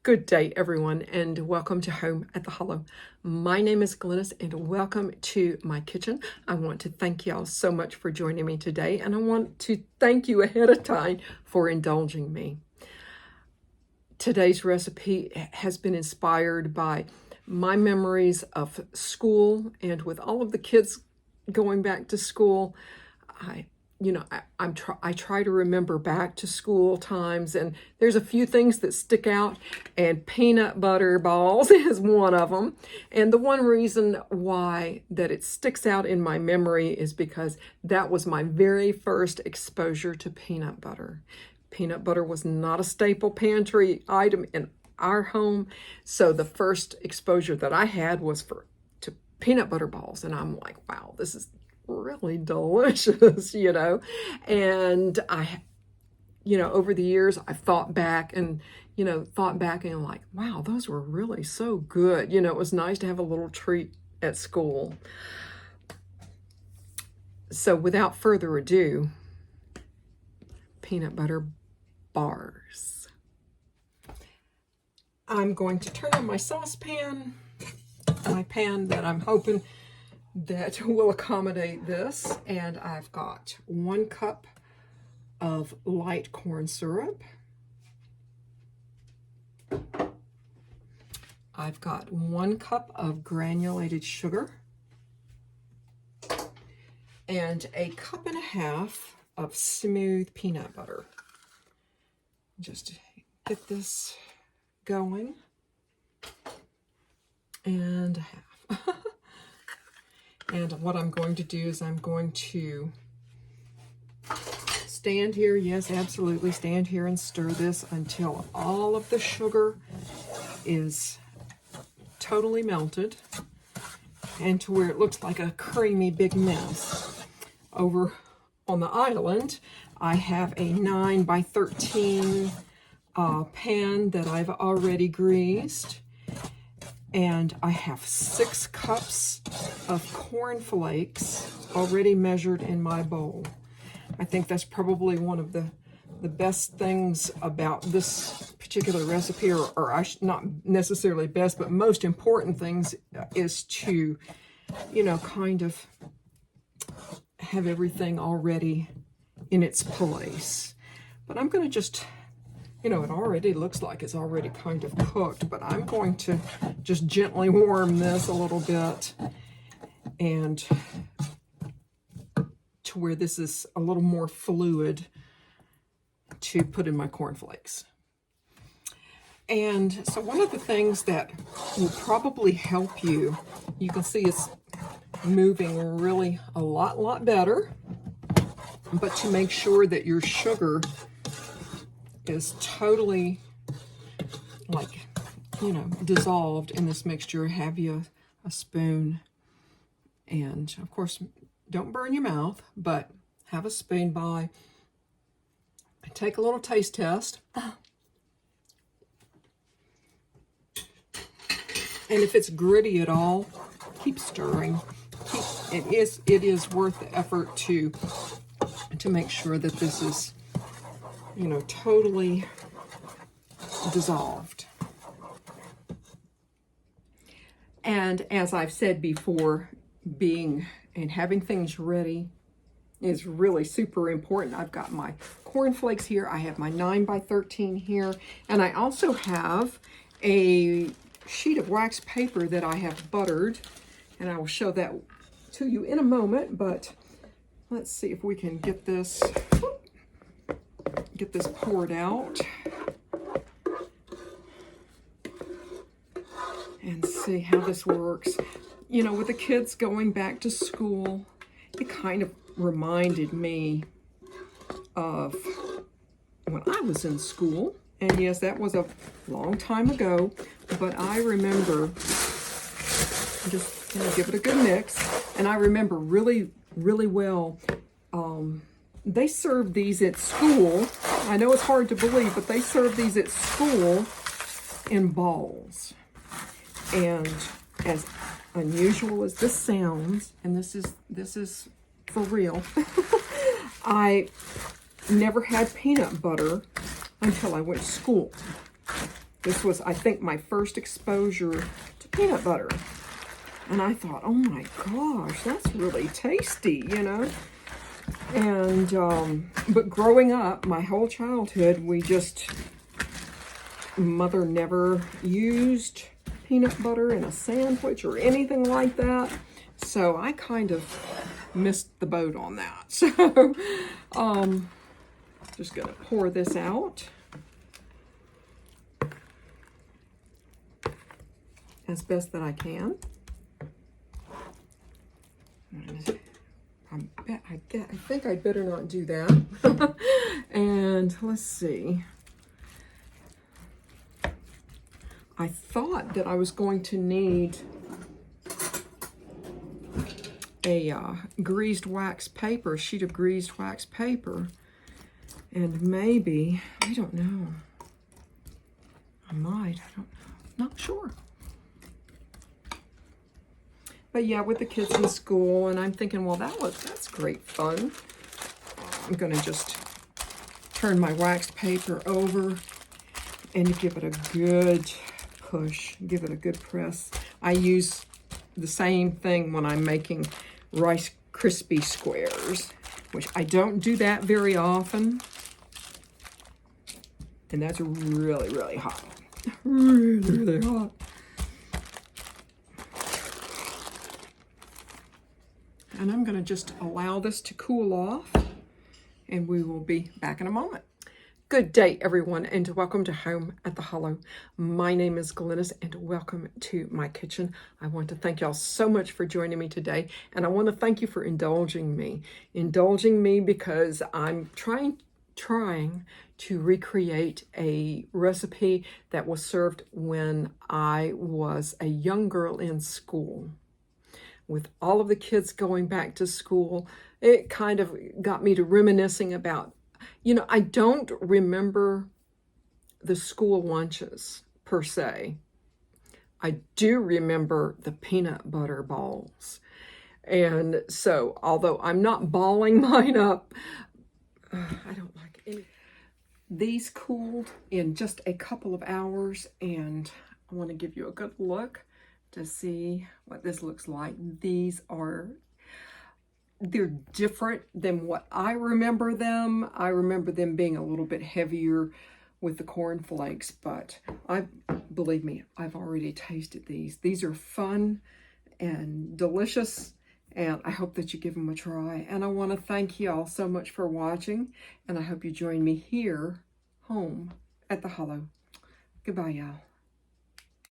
Good day, everyone, and welcome to Home at the Hollow. My name is Glennis, and welcome to my kitchen. I want to thank y'all so much for joining me today, and I want to thank you ahead of time for indulging me. Today's recipe has been inspired by my memories of school, and with all of the kids going back to school, I try to remember back to school times, and there's a few things that stick out, and peanut butter balls is one of them. And the one reason why that it sticks out in my memory is because that was my very first exposure to peanut butter. Peanut butter was not a staple pantry item in our home, so the first exposure that I had was to peanut butter balls, and I'm like, wow, this is really delicious, and over the years I thought back and like, wow, those were really so good. It was nice to have a little treat at school. So without further ado, peanut butter bars. I'm going to turn on my saucepan, my pan that I'm hoping that will accommodate this, and I've got 1 cup of light corn syrup. I've got 1 cup of granulated sugar and a 1.5 cups of smooth peanut butter. Just to get this going, and 1.5 cups. And what I'm going to do is I'm going to stand here, yes, absolutely, stand here and stir this until all of the sugar is totally melted and to where it looks like a creamy big mess. Over on the island, I have a 9 by 13 pan that I've already greased. And I have 6 cups of cornflakes already measured in my bowl. I think that's probably one of the best things about this particular recipe, or not necessarily best, but most important things is to, kind of have everything already in its place. But I'm going to just... it already looks like it's already kind of cooked, but I'm going to just gently warm this a little bit and to where this is a little more fluid to put in my cornflakes. And so one of the things that will probably help you can see it's moving really a lot better, but to make sure that your sugar is totally dissolved in this mixture, have you a spoon, and of course don't burn your mouth, but have a spoon by, take a little taste test, and if it's gritty at all, keep stirring. It is worth the effort to make sure that this is totally dissolved. And as I've said before, having things ready is really super important. I've got my cornflakes here. I have my 9 by 13 here. And I also have a sheet of wax paper that I have buttered. And I will show that to you in a moment. But let's see if we can get this poured out and see how this works. With the kids going back to school, it kind of reminded me of when I was in school. And yes, that was a long time ago, but I remember, just give it a good mix, and I remember really well, they served these at school. I know it's hard to believe, but they served these at school in balls. And as unusual as this sounds, and this is for real, I never had peanut butter until I went to school. This was, I think, my first exposure to peanut butter. And I thought, oh my gosh, that's really tasty, you know? And, but growing up, my whole childhood, Mother never used peanut butter in a sandwich or anything like that. So I kind of missed the boat on that. So, just gonna pour this out as best that I can. I think I'd better not do that. And let's see. I thought that I was going to need a greased wax paper, a sheet of greased wax paper. And maybe, I don't know. I might, I don't know. Not sure. But yeah, with the kids in school, and I'm thinking, well, that's great fun. I'm gonna just turn my waxed paper over and give it a good push, give it a good press. I use the same thing when I'm making Rice Krispie squares, which I don't do that very often. And that's really, really hot. Really, really hot. And I'm gonna just allow this to cool off, and we will be back in a moment. Good day, everyone, and welcome to Home at the Hollow. My name is Glennis, and welcome to my kitchen. I want to thank y'all so much for joining me today, and I want to thank you for indulging me. Indulging me because I'm trying to recreate a recipe that was served when I was a young girl in school. With all of the kids going back to school, it kind of got me to reminiscing about, you know, I don't remember the school lunches per se. I do remember the peanut butter balls. And so, although I'm not balling mine up, I don't like any. These cooled in just a couple of hours, and I want to give you a good look to see what this looks like. They're different than what I remember them. I remember them being a little bit heavier with the cornflakes, but believe me, I've already tasted these. These are fun and delicious, and I hope that you give them a try. And I want to thank you all so much for watching, and I hope you join me here, home at the Hollow. Goodbye, y'all.